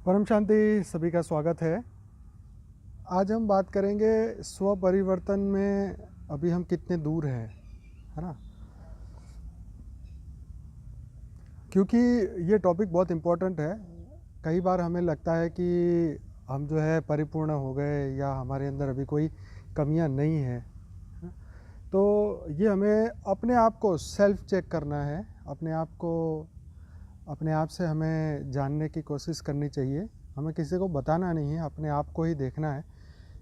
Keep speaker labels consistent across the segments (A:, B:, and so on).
A: परम शांति सभी का स्वागत है। आज हम बात करेंगे स्व परिवर्तन में अभी हम कितने दूर हैं, है ना। क्योंकि ये टॉपिक बहुत इम्पोर्टेंट है। कई बार हमें लगता है कि हम जो है परिपूर्ण हो गए या हमारे अंदर अभी कोई कमियां नहीं है। तो ये हमें अपने आप को सेल्फ चेक करना है, अपने आप से हमें जानने की कोशिश करनी चाहिए। हमें किसी को बताना नहीं है, अपने आप को ही देखना है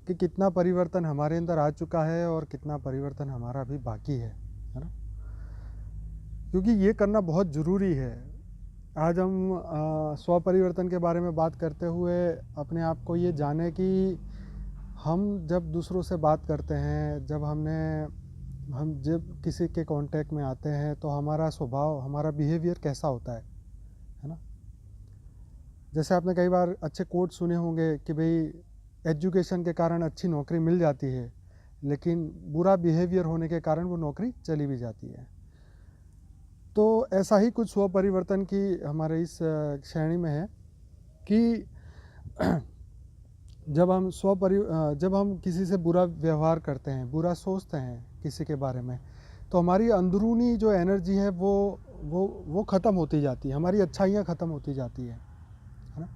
A: कि कितना परिवर्तन हमारे अंदर आ चुका है और कितना परिवर्तन हमारा अभी बाकी है ना। क्योंकि ये करना बहुत ज़रूरी है। आज हम स्व परिवर्तन के बारे में बात करते हुए अपने आप को ये जाने कि हम जब दूसरों से बात करते हैं, हम जब किसी के कांटेक्ट में आते हैं तो हमारा स्वभाव, हमारा बिहेवियर कैसा होता है ना। जैसे आपने कई बार अच्छे कोट सुने होंगे कि भाई एजुकेशन के कारण अच्छी नौकरी मिल जाती है, लेकिन बुरा बिहेवियर होने के कारण वो नौकरी चली भी जाती है। तो ऐसा ही कुछ स्व परिवर्तन की हमारे इस श्रेणी में है कि जब हम किसी से बुरा व्यवहार करते हैं, बुरा सोचते हैं किसी के बारे में, तो हमारी अंदरूनी जो एनर्जी है वो ख़त्म होती जाती है, हमारी अच्छाइयाँ ख़त्म होती जाती है ना।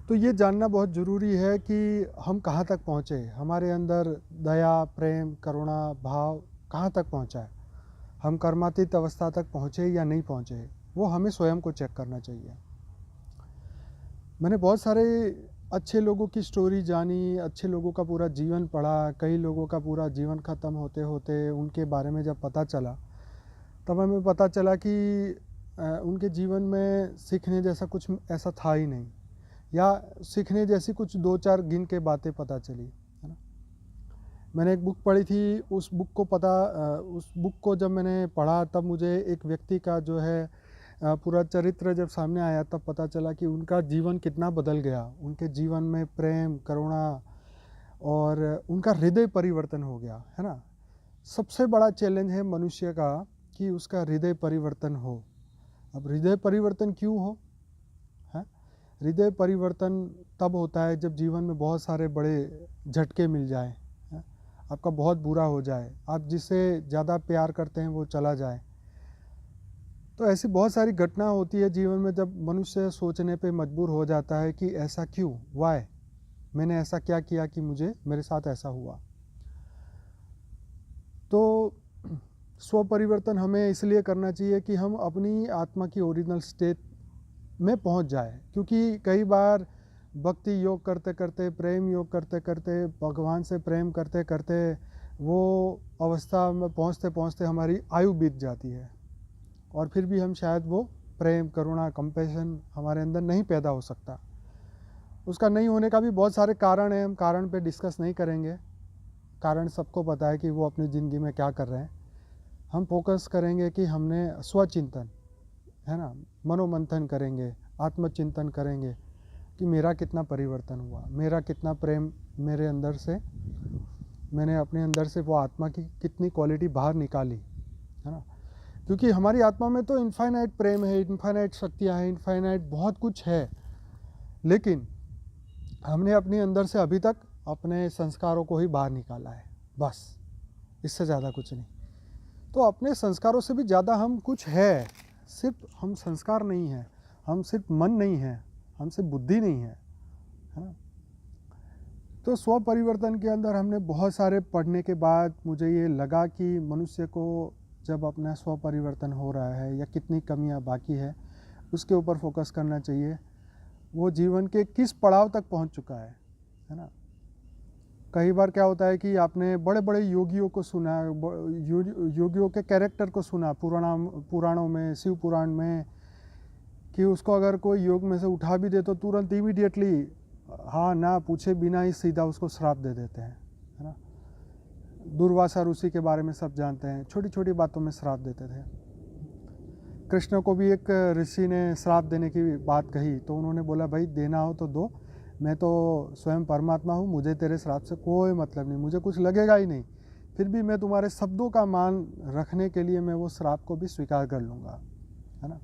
A: तो ये जानना बहुत ज़रूरी है कि हम कहाँ तक पहुँचे, हमारे अंदर दया, प्रेम, करुणा भाव कहाँ तक पहुँचा है, हम कर्मातीत अवस्था तक पहुँचे या नहीं पहुँचे, वो हमें स्वयं को चेक करना चाहिए। मैंने बहुत सारे अच्छे लोगों की स्टोरी जानी, अच्छे लोगों का पूरा जीवन पढ़ा, कई लोगों का पूरा जीवन ख़त्म होते होते उनके बारे में जब पता चला, तब हमें पता चला कि उनके जीवन में सीखने जैसा कुछ ऐसा था ही नहीं, या सीखने जैसी कुछ दो चार गिन के बातें पता चली, है ना। मैंने एक बुक पढ़ी थी, उस बुक को जब मैंने पढ़ा तब मुझे एक व्यक्ति का जो है पूरा चरित्र जब सामने आया तब पता चला कि उनका जीवन कितना बदल गया। उनके जीवन में प्रेम, करुणा और उनका हृदय परिवर्तन हो गया, है ना। सबसे बड़ा चैलेंज है मनुष्य का कि उसका हृदय परिवर्तन हो। अब हृदय परिवर्तन क्यों हो, है? हृदय परिवर्तन तब होता है जब जीवन में बहुत सारे बड़े झटके मिल जाए, आपका बहुत बुरा हो जाए, आप जिससे ज़्यादा प्यार करते हैं वो चला जाए। तो ऐसी बहुत सारी घटना होती है जीवन में जब मनुष्य सोचने पे मजबूर हो जाता है कि ऐसा क्यों, वाई, मैंने ऐसा क्या किया कि मेरे साथ ऐसा हुआ। तो स्व परिवर्तन हमें इसलिए करना चाहिए कि हम अपनी आत्मा की ओरिजिनल स्टेट में पहुंच जाए। क्योंकि कई बार भक्ति योग करते करते, प्रेम योग करते करते, भगवान से प्रेम करते करते वो अवस्था में पहुंचते पहुंचते हमारी आयु बीत जाती है और फिर भी हम शायद वो प्रेम, करुणा, कंपैशन हमारे अंदर नहीं पैदा हो सकता। उसका नहीं होने का भी बहुत सारे कारण हैं, हम कारण पे डिस्कस नहीं करेंगे। कारण सबको पता है कि वो अपनी ज़िंदगी में क्या कर रहे हैं। हम फोकस करेंगे कि हमने स्वचिंतन, है ना, मनोमंथन करेंगे, आत्मचिंतन करेंगे कि मेरा कितना परिवर्तन हुआ, मेरा कितना प्रेम मेरे अंदर से, मैंने अपने अंदर से वो आत्मा की कितनी क्वालिटी बाहर निकाली, है ना। क्योंकि हमारी आत्मा में तो इनफाइनाइट प्रेम है, इनफाइनाइट शक्तियाँ हैं, इनफाइनाइट बहुत कुछ है, लेकिन हमने अपने अंदर से अभी तक अपने संस्कारों को ही बाहर निकाला है, बस, इससे ज़्यादा कुछ नहीं। तो अपने संस्कारों से भी ज़्यादा हम कुछ है, सिर्फ हम संस्कार नहीं हैं, हम सिर्फ मन नहीं हैं, हम सिर्फ बुद्धि नहीं है ना। तो स्व परिवर्तन के अंदर हमने बहुत सारे पढ़ने के बाद मुझे ये लगा कि मनुष्य को जब अपना स्व परिवर्तन हो रहा है या कितनी कमियां बाकी है उसके ऊपर फोकस करना चाहिए। वो जीवन के किस पड़ाव तक पहुंच चुका है ना। कई बार क्या होता है कि आपने बड़े बड़े योगियों को सुना, योगियों के कैरेक्टर को सुना पुराणों में, शिव पुराण में, कि उसको अगर कोई योग में से उठा भी दे तो तुरंत इमीडिएटली हाँ ना पूछे बिना ही सीधा उसको श्राप दे देते हैं, है ना। दुर्वासा ऋषि के बारे में सब जानते हैं, छोटी छोटी बातों में श्राप देते थे। कृष्ण को भी एक ऋषि ने श्राप देने की बात कही तो उन्होंने बोला भाई देना हो तो दो, मैं तो स्वयं परमात्मा हूँ, मुझे तेरे श्राप से कोई मतलब नहीं, मुझे कुछ लगेगा ही नहीं, फिर भी मैं तुम्हारे शब्दों का मान रखने के लिए मैं वो श्राप को भी स्वीकार कर लूँगा, है ना।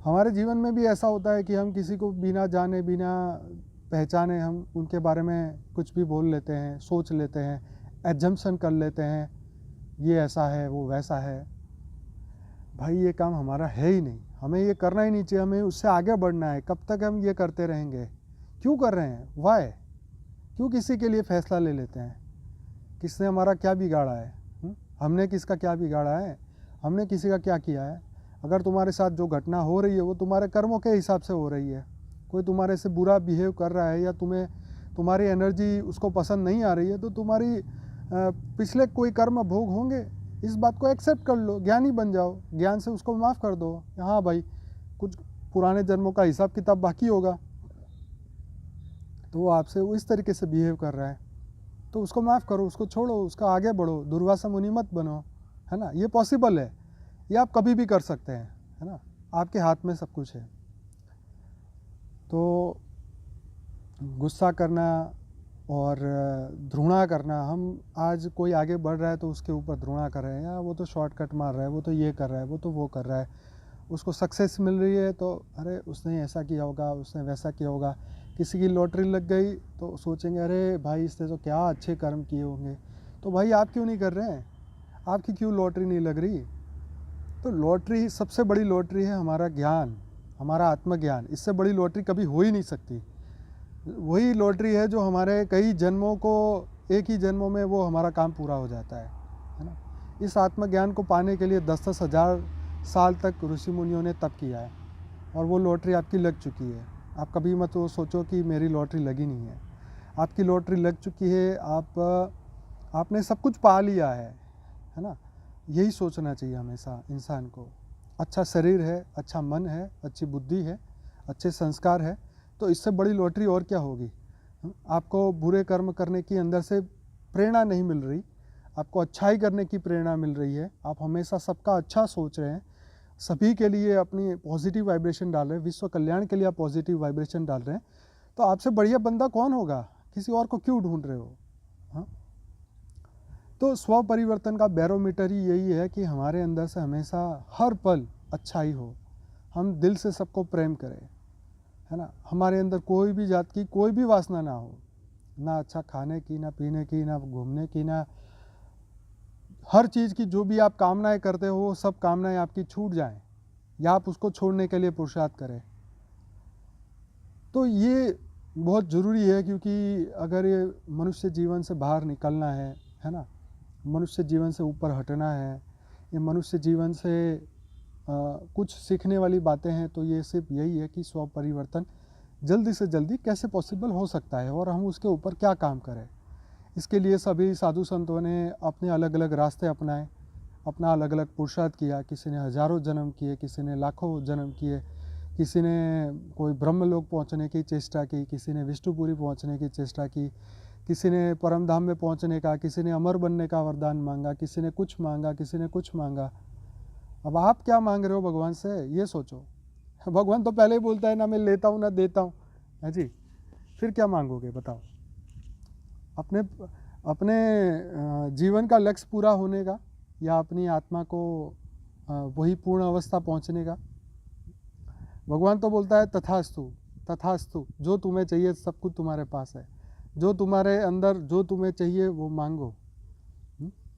A: हमारे जीवन में भी ऐसा होता है कि हम किसी को बिना जाने बिना पहचाने हम उनके बारे में कुछ भी बोल लेते हैं, सोच लेते हैं, एजम्पशन कर लेते हैं, ये ऐसा है वो वैसा है। भाई ये काम हमारा है ही नहीं, हमें ये करना ही नहीं चाहिए, हमें उससे आगे बढ़ना है। कब तक हम ये करते रहेंगे? क्यों कर रहे हैं? वाई? क्यों किसी के लिए फैसला ले लेते हैं? किसने हमारा क्या बिगाड़ा है? हमने किसका क्या बिगाड़ा है? हमने किसी का क्या किया है? अगर तुम्हारे साथ जो घटना हो रही है वो तुम्हारे कर्मों के हिसाब से हो रही है, कोई तुम्हारे से बुरा बिहेव कर रहा है या तुम्हारी एनर्जी उसको पसंद नहीं आ रही है, तो तुम्हारी पिछले कोई कर्म भोग होंगे। इस बात को एक्सेप्ट कर लो, ज्ञानी बन जाओ, ज्ञान से उसको माफ़ कर दो। हाँ भाई, कुछ पुराने जन्मों का हिसाब किताब बाकी होगा, तो वो आपसे वो इस तरीके से बिहेव कर रहा है, तो उसको माफ़ करो, उसको छोड़ो, उसका आगे बढ़ो, दुर्वासा मुनि मत बनो, है ना। ये पॉसिबल है, ये आप कभी भी कर सकते हैं, है ना। आपके हाथ में सब कुछ है। तो गुस्सा करना और घृणा करना, हम आज कोई आगे बढ़ रहा है तो उसके ऊपर घृणा कर रहे हैं, या वो तो शॉर्टकट मार रहा है, वो तो ये कर रहा है, वो तो वो कर रहा है, उसको सक्सेस मिल रही है तो अरे उसने ऐसा किया होगा, उसने वैसा किया होगा। किसी की लॉटरी लग गई तो सोचेंगे अरे भाई इसने तो क्या अच्छे कर्म किए होंगे। तो भाई आप क्यों नहीं कर रहे हैं? आपकी क्यों लॉटरी नहीं लग रही? तो लॉटरी, सबसे बड़ी लॉटरी है हमारा ज्ञान, हमारा आत्मज्ञान। इससे बड़ी लॉटरी कभी हो ही नहीं सकती। वही लॉटरी है जो हमारे कई जन्मों को, एक ही जन्मों में वो हमारा काम पूरा हो जाता है ना। इस आत्मज्ञान को पाने के लिए 10-10 हज़ार साल तक ऋषि मुनियों ने तप किया है, और वो लॉटरी आपकी लग चुकी है। आप कभी मत वो सोचो कि मेरी लॉटरी लगी नहीं है। आपकी लॉटरी लग चुकी है, आपने सब कुछ पा लिया है ना। यही सोचना चाहिए हमेशा इंसान को। अच्छा शरीर है, अच्छा मन है, अच्छी बुद्धि है, अच्छे संस्कार है, तो इससे बड़ी लॉटरी और क्या होगी। आपको बुरे कर्म करने की अंदर से प्रेरणा नहीं मिल रही, आपको अच्छाई करने की प्रेरणा मिल रही है। आप हमेशा सबका अच्छा सोच रहे हैं, सभी के लिए अपनी पॉजिटिव वाइब्रेशन डाल रहे हैं, विश्व कल्याण के लिए आप पॉजिटिव वाइब्रेशन डाल रहे हैं, तो आपसे बढ़िया बंदा कौन होगा? किसी और को क्यों ढूंढ रहे हो? हाँ, तो स्व परिवर्तन का बैरोमीटर ही यही है कि हमारे अंदर से हमेशा हर पल अच्छाई हो, हम दिल से सबको प्रेम करें, है ना। हमारे अंदर कोई भी जात की कोई भी वासना ना हो, ना अच्छा खाने की, ना पीने की, ना घूमने की, ना हर चीज़ की जो भी आप कामनाएं करते हो वो सब कामनाएं आपकी छूट जाएं, या आप उसको छोड़ने के लिए पुरुषार्थ करें। तो ये बहुत ज़रूरी है, क्योंकि अगर ये मनुष्य जीवन से बाहर निकलना है ना, मनुष्य जीवन से ऊपर हटना है, ये मनुष्य जीवन से कुछ सीखने वाली बातें हैं, तो ये सिर्फ यही है कि स्व परिवर्तन जल्दी से जल्दी कैसे पॉसिबल हो सकता है और हम उसके ऊपर क्या काम करें। इसके लिए सभी साधु संतों ने अपने अलग अलग रास्ते अपनाए, अपना अलग अलग पुरुषार्थ किया। किसी ने हज़ारों जन्म किए, किसी ने लाखों जन्म किए, किसी ने कोई ब्रह्मलोक पहुंचने की चेष्टा की, किसी ने विष्णुपुरी पहुंचने की चेष्टा की, किसी ने परम धाम में पहुंचने का, किसी ने अमर बनने का वरदान मांगा, किसी ने कुछ मांगा, किसी ने कुछ मांगा। अब आप क्या मांग रहे हो भगवान से, ये सोचो। भगवान तो पहले ही बोलता है ना मैं लेता हूँ ना देता हूँ, है जी। फिर क्या मांगोगे बताओ? अपने अपने जीवन का लक्ष्य पूरा होने का, या अपनी आत्मा को वही पूर्ण अवस्था पहुँचने का? भगवान तो बोलता है तथास्तु तथास्तु, जो तुम्हें चाहिए सब कुछ तुम्हारे पास है, जो तुम्हारे अंदर जो तुम्हें चाहिए वो मांगो,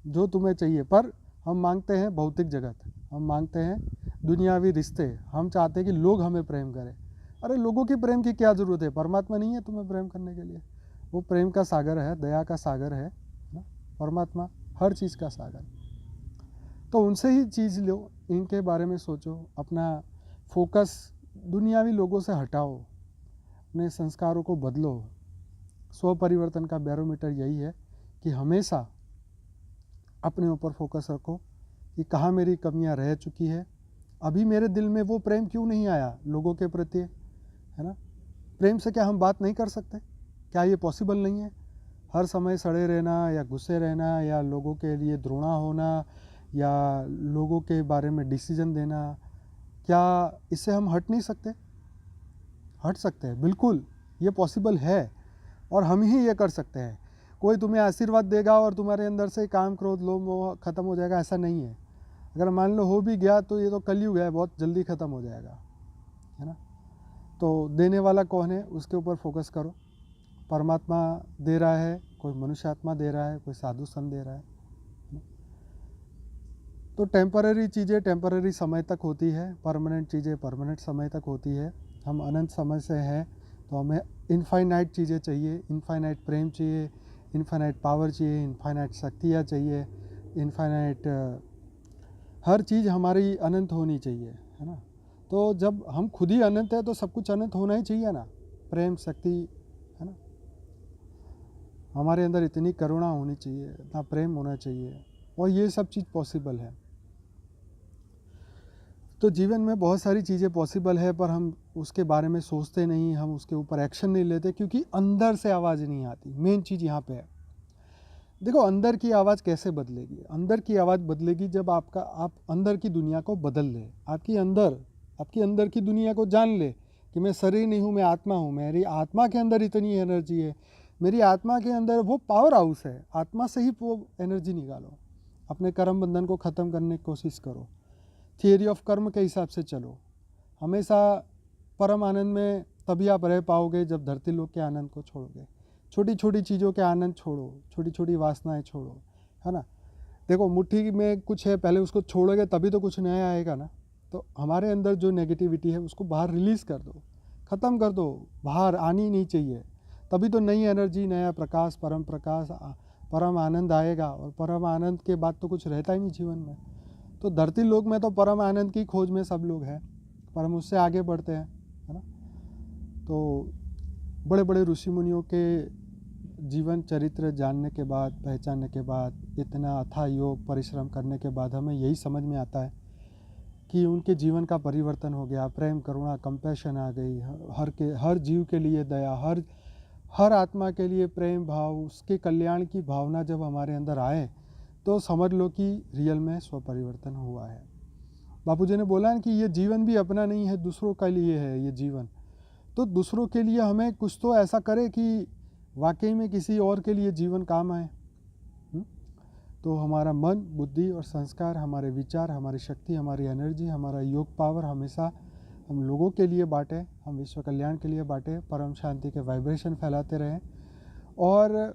A: जो तुम्हें चाहिए। पर हम मांगते हैं भौतिक जगत, हम मांगते हैं दुनियावी रिश्ते, हम चाहते हैं कि लोग हमें प्रेम करें। अरे लोगों की प्रेम की क्या ज़रूरत है? परमात्मा नहीं है तुम्हें प्रेम करने के लिए? वो प्रेम का सागर है, दया का सागर है ना, परमात्मा हर चीज़ का सागर। तो उनसे ही चीज़ लो, इनके बारे में सोचो, अपना फोकस दुनियावी लोगों से हटाओ, अपने संस्कारों को बदलो। स्व परिवर्तन का बैरोमीटर यही है कि हमेशा अपने ऊपर फोकस रखो कि कहाँ मेरी कमियाँ रह चुकी है, अभी मेरे दिल में वो प्रेम क्यों नहीं आया लोगों के प्रति, है ना। प्रेम से क्या हम बात नहीं कर सकते? क्या ये पॉसिबल नहीं है? हर समय सड़े रहना या गुस्से रहना या लोगों के लिए द्रोणा होना या लोगों के बारे में डिसीजन देना, क्या इससे हम हट नहीं सकते? हट सकते हैं, बिल्कुल ये पॉसिबल है, और हम ही ये कर सकते हैं। कोई तुम्हें आशीर्वाद देगा और तुम्हारे अंदर से काम क्रोध लोभ मोह खत्म हो जाएगा, ऐसा नहीं है। अगर मान लो हो भी गया तो ये तो कलयुग है, बहुत जल्दी ख़त्म हो जाएगा, है ना। तो देने वाला कौन है उसके ऊपर फोकस करो। परमात्मा दे रहा है, कोई मनुष्य आत्मा दे रहा है, कोई साधु संत दे रहा है। तो टेम्पररी चीज़ें टेम्पररी समय तक होती है, परमानेंट चीज़ें परमानेंट समय तक होती है। हम अनंत समय से हैं तो हमें इनफाइनाइट चीज़ें चाहिए, इनफाइनाइट प्रेम चाहिए, इनफाइनाइट पावर चाहिए, इनफाइनाइट शक्तियाँ चाहिए, इनफाइनाइट हर चीज़ हमारी अनंत होनी चाहिए, है ना। तो जब हम खुद ही अनंत है तो सब कुछ अनंत होना ही चाहिए ना, प्रेम शक्ति, है ना। हमारे अंदर इतनी करुणा होनी चाहिए, इतना प्रेम होना चाहिए, और ये सब चीज़ पॉसिबल है। तो जीवन में बहुत सारी चीज़ें पॉसिबल है, पर हम उसके बारे में सोचते नहीं, हम उसके ऊपर एक्शन नहीं लेते, क्योंकि अंदर से आवाज़ नहीं आती। मेन चीज़ यहाँ पे है। देखो, अंदर की आवाज़ कैसे बदलेगी? अंदर की आवाज़ बदलेगी जब आप अंदर की दुनिया को बदल ले। आपकी अंदर की दुनिया को जान ले कि मैं शरीर नहीं हूँ, मैं आत्मा हूँ। मेरी आत्मा के अंदर इतनी एनर्जी है, मेरी आत्मा के अंदर वो पावर हाउस है। आत्मा से ही वो एनर्जी निकालो, अपने कर्म बंधन को ख़त्म करने की कोशिश करो, थियरी ऑफ कर्म के हिसाब से चलो। हमेशा परम आनंद में तभी आप रह पाओगे जब धरती लोक के आनंद को छोड़ोगे। छोटी छोटी चीज़ों के आनंद छोड़ो, छोटी छोटी वासनाएं छोड़ो, है ना। देखो, मुट्ठी में कुछ है, पहले उसको छोड़ोगे तभी तो कुछ नया आएगा ना। तो हमारे अंदर जो नेगेटिविटी है उसको बाहर रिलीज़ कर दो, ख़त्म कर दो, बाहर आनी नहीं चाहिए। तभी तो नई एनर्जी, नया प्रकाश, परम आनंद आएगा। और परम आनंद के बाद तो कुछ रहता ही नहीं जीवन में। तो धरती लोक में तो परम आनंद की खोज में सब लोग हैं, पर हम उससे आगे बढ़ते हैं, है ना। तो बड़े बड़े ऋषि मुनियों के जीवन चरित्र जानने के बाद, पहचानने के बाद, इतना अथाह योग परिश्रम करने के बाद हमें यही समझ में आता है कि उनके जीवन का परिवर्तन हो गया। प्रेम, करुणा, कंपैशन आ गई। हर जीव के लिए दया, हर आत्मा के लिए प्रेम भाव, उसके कल्याण की भावना जब हमारे अंदर आए तो समझ लो कि रियल में स्वपरिवर्तन हुआ है। बापूजी ने बोला कि ये जीवन भी अपना नहीं है, दूसरों के लिए है ये जीवन। तो दूसरों के लिए हमें कुछ तो ऐसा करे कि वाकई में किसी और के लिए जीवन काम आए। तो हमारा मन, बुद्धि और संस्कार, हमारे विचार, हमारी शक्ति, हमारी एनर्जी, हमारा योग पावर हमेशा हम लोगों के लिए बांटे, हम विश्व कल्याण के लिए बांटे, परम शांति के वाइब्रेशन फैलाते रहें। और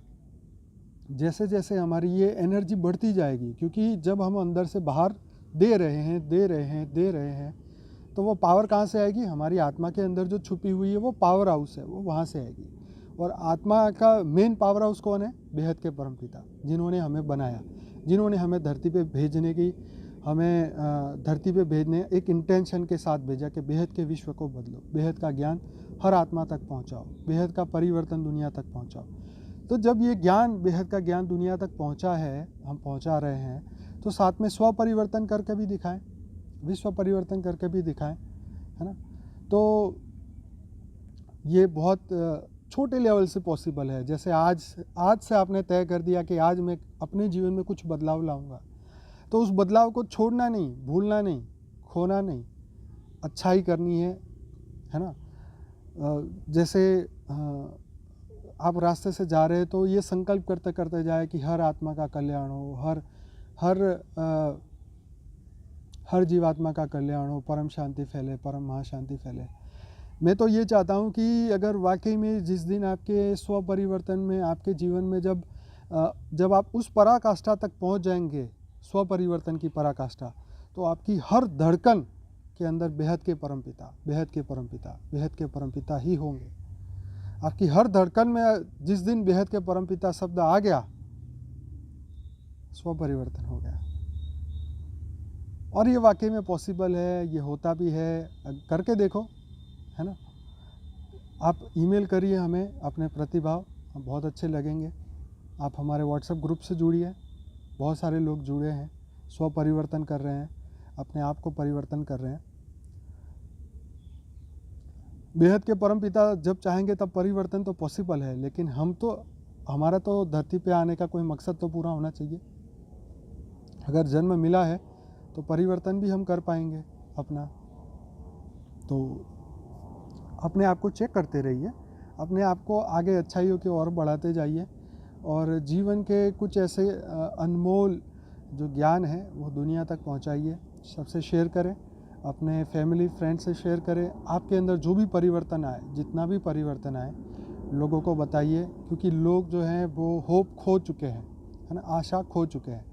A: जैसे जैसे हमारी ये एनर्जी बढ़ती जाएगी, क्योंकि जब हम अंदर से बाहर दे रहे हैं तो वो पावर कहाँ से आएगी? हमारी आत्मा के अंदर जो छुपी हुई है वो पावर हाउस है, वो वहाँ से आएगी। और आत्मा का मेन पावर हाउस कौन है? बेहद के परमपिता, जिन्होंने हमें बनाया, जिन्होंने हमें धरती पे भेजने की, हमें धरती पे भेजने एक इंटेंशन के साथ भेजा कि बेहद के विश्व को बदलो, बेहद का ज्ञान हर आत्मा तक पहुँचाओ, बेहद का परिवर्तन दुनिया तक पहुँचाओ। तो जब ये ज्ञान, बेहद का ज्ञान दुनिया तक पहुँचा है, हम पहुँचा रहे हैं, तो साथ में स्व परिवर्तन करके भी दिखाएं, विश्व परिवर्तन करके भी दिखाएं, है ना। तो ये बहुत छोटे लेवल से पॉसिबल है। जैसे आज से आपने तय कर दिया कि आज मैं अपने जीवन में कुछ बदलाव लाऊंगा, तो उस बदलाव को छोड़ना नहीं, भूलना नहीं, खोना नहीं, अच्छाई करनी है ना। जैसे आप रास्ते से जा रहे हैं तो ये संकल्प करते करते जाए कि हर आत्मा का कल्याण हो, हर जीवात्मा का कल्याण हो, परम शांति फैले, परम महाशांति फैले। मैं तो ये चाहता हूँ कि अगर वाकई में जिस दिन आपके स्व परिवर्तन में, आपके जीवन में जब आप उस पराकाष्ठा तक पहुँच जाएंगे, स्व परिवर्तन की पराकाष्ठा, तो आपकी हर धड़कन के अंदर बेहद के परमपिता, बेहद के परमपिता, बेहद के परमपिता ही होंगे। आपकी हर धड़कन में जिस दिन बेहद के परमपिता शब्द आ गया, स्व परिवर्तन हो गया। और ये वाकई में पॉसिबल है, ये होता भी है, करके देखो, है ना। आप ईमेल करिए हमें अपने प्रतिभाव, हम बहुत अच्छे लगेंगे। आप हमारे व्हाट्सएप ग्रुप से जुड़िए, बहुत सारे लोग जुड़े हैं, स्व परिवर्तन कर रहे हैं, अपने आप को परिवर्तन कर रहे हैं। बेहद के परमपिता जब चाहेंगे तब परिवर्तन तो पॉसिबल है, लेकिन हमारा तो धरती पे आने का कोई मकसद तो पूरा होना चाहिए। अगर जन्म मिला है तो परिवर्तन भी हम कर पाएंगे अपना। तो अपने आप को चेक करते रहिए, अपने आप को आगे अच्छाइयों की ओर बढ़ाते जाइए, और जीवन के कुछ ऐसे अनमोल जो ज्ञान है वो दुनिया तक पहुंचाइए, सबसे शेयर करें। अपने फैमिली फ्रेंड से शेयर करें। आपके अंदर जो भी परिवर्तन आए, जितना भी परिवर्तन आए, लोगों को बताइए, क्योंकि लोग जो हैं वो होप खो चुके हैं, है ना, आशा खो चुके हैं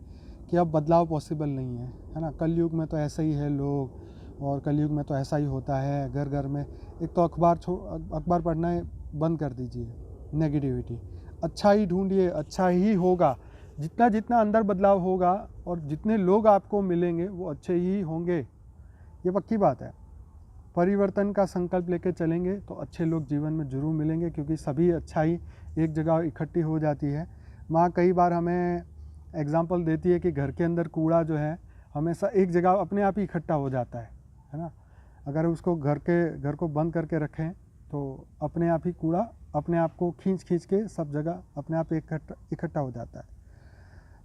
A: कि अब बदलाव पॉसिबल नहीं है ना। कलयुग में तो ऐसा ही है लोग, और कलयुग में तो ऐसा ही होता है घर घर में। एक तो अखबार पढ़ना बंद कर दीजिए, नेगेटिविटी। अच्छा ही ढूंढिए, अच्छा ही होगा। जितना जितना अंदर बदलाव होगा और जितने लोग आपको मिलेंगे वो अच्छे ही होंगे, ये पक्की बात है। परिवर्तन का संकल्प लेके चलेंगे तो अच्छे लोग जीवन में ज़रूर मिलेंगे, क्योंकि सभी अच्छाई एक जगह इकट्ठी हो जाती है। माँ कई बार हमें एग्जाम्पल देती है कि घर के अंदर कूड़ा जो है हमेशा एक जगह अपने आप ही इकट्ठा हो जाता है ना। अगर उसको घर को बंद करके रखें तो अपने आप ही कूड़ा अपने आप को खींच के सब जगह अपने आप इकट्ठा हो जाता है।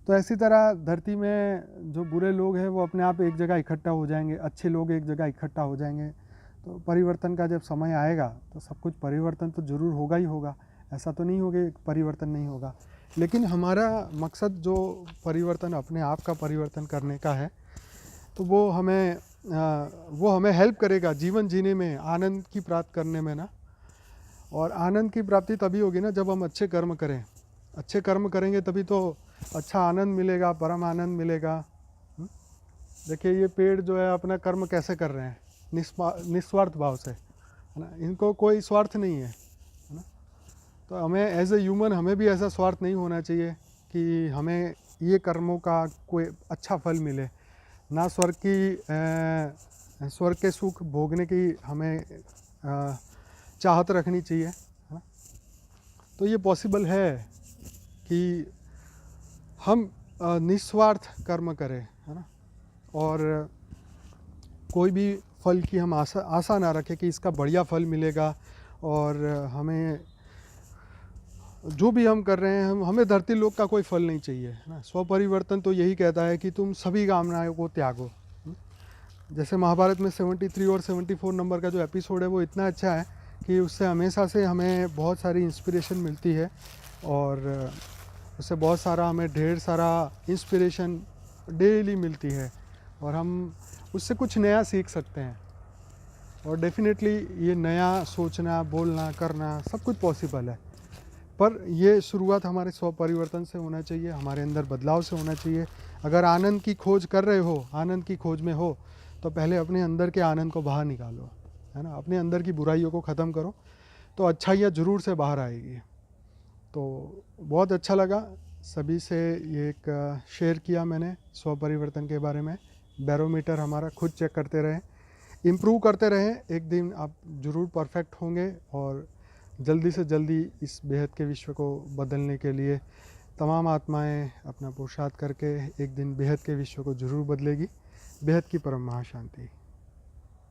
A: तो ऐसी तरह धरती में जो बुरे लोग हैं वो अपने आप एक जगह इकट्ठा हो जाएंगे, अच्छे लोग एक जगह इकट्ठा हो जाएंगे। तो परिवर्तन का जब समय आएगा तो सब कुछ परिवर्तन तो ज़रूर होगा ही होगा। ऐसा तो नहीं होगा कि परिवर्तन नहीं होगा, लेकिन हमारा मकसद जो परिवर्तन, अपने आप का परिवर्तन करने का है, तो वो हमें हेल्प करेगा जीवन जीने में, आनंद की प्राप्त करने में ना। और आनंद की प्राप्ति तभी होगी ना जब हम अच्छे कर्म करें। अच्छे कर्म करेंगे तभी तो अच्छा आनंद मिलेगा, परम आनंद मिलेगा। देखिए ये पेड़ जो है अपना कर्म कैसे कर रहे हैं, निस्वार्थ भाव से, है ना। इनको कोई स्वार्थ नहीं है ना। तो हमें एज ए ह्यूमन हमें भी ऐसा स्वार्थ नहीं होना चाहिए कि हमें ये कर्मों का कोई अच्छा फल मिले ना। स्वर्ग के सुख भोगने की हमें चाहत रखनी चाहिए, है ना। तो ये पॉसिबल है कि हम निस्वार्थ कर्म करें, है ना, और कोई भी फल की हम आशा ना रखें कि इसका बढ़िया फल मिलेगा। और हमें जो भी हम कर रहे हैं, हमें धरती लोक का कोई फल नहीं चाहिए, है ना। स्वपरिवर्तन तो यही कहता है कि तुम सभी कामनाओं को त्यागो। जैसे महाभारत में 73 और 74 नंबर का जो एपिसोड है वो इतना अच्छा है कि उससे हमेशा से हमें बहुत सारी इंस्पिरेशन मिलती है, और उससे बहुत सारा हमें ढेर सारा इंस्पिरेशन डेली मिलती है, और हम उससे कुछ नया सीख सकते हैं। और डेफिनेटली ये नया सोचना, बोलना, करना सब कुछ पॉसिबल है, पर ये शुरुआत हमारे स्व परिवर्तन से होना चाहिए, हमारे अंदर बदलाव से होना चाहिए। अगर आनंद की खोज कर रहे हो, आनंद की खोज में हो, तो पहले अपने अंदर के आनंद को बाहर निकालो, है ना। अपने अंदर की बुराइयों को ख़त्म करो तो अच्छाइयाँ ज़रूर से बाहर आएगी। तो बहुत अच्छा लगा, सभी से ये एक शेयर किया मैंने स्व परिवर्तन के बारे में। बैरोमीटर हमारा खुद चेक करते रहें, इम्प्रूव करते रहें, एक दिन आप ज़रूर परफेक्ट होंगे। और जल्दी से जल्दी इस बेहद के विश्व को बदलने के लिए तमाम आत्माएं अपना पुरुषार्थ करके एक दिन बेहद के विश्व को ज़रूर बदलेगी। बेहद की परम महाशांति।